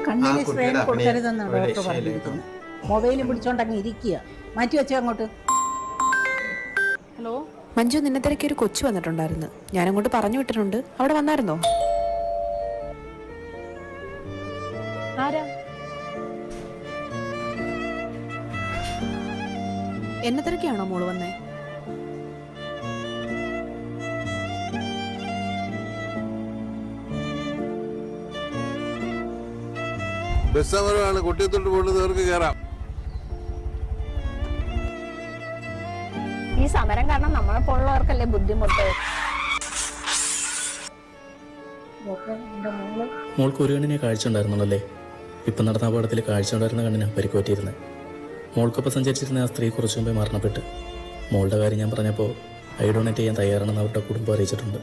കണ്ണിന് strain കൊടുക്കരുതെന്ന് doctor പറഞ്ഞിരിക്കുന്നു. മൊബൈലും പിടിച്ചോണ്ടങ്ങ് ഇരിക്കുക. മാറ്റി വെച്ചോ അങ്ങോട്ട്. ഹലോ മഞ്ജു, നിന്നെ തിരക്കി ഒരു കൊച്ചു വന്നിട്ടുണ്ടായിരുന്നു. ഞാനങ്ങോട്ട് പറഞ്ഞു വിട്ടിട്ടുണ്ട്. അവിടെ വന്നായിരുന്നോ? ആരാ? എന്നെ തിരക്കിയാണോ മോള് വന്നേ? ബസ് സമരമാണ്. കുട്ടിയത്തോട്ട് പോകുന്നത് അവർക്ക് കയറാം. ഈ സമരം കാരണം നമ്മളെ പോലുള്ളവർക്കല്ലേ ബുദ്ധിമുട്ട്. മോൾക്ക് ഒരു കണ്ണിനെ കാഴ്ച ഉണ്ടായിരുന്നുള്ളല്ലേ? ഇപ്പം നടന്ന അപകടത്തിൽ കാഴ്ച ഉണ്ടായിരുന്ന കണ്ണിന് പരിക്കുപറ്റിയിരുന്നത്. മോൾക്കൊപ്പം സഞ്ചരിച്ചിരുന്ന ആ സ്ത്രീ കുറച്ചു മുമ്പേ മരണപ്പെട്ട്. മോളുടെ കാര്യം ഞാൻ പറഞ്ഞപ്പോൾ ഐ ഡൊണേറ്റ് ചെയ്യാൻ തയ്യാറാണെന്ന് അവരുടെ കുടുംബം അറിയിച്ചിട്ടുണ്ട്.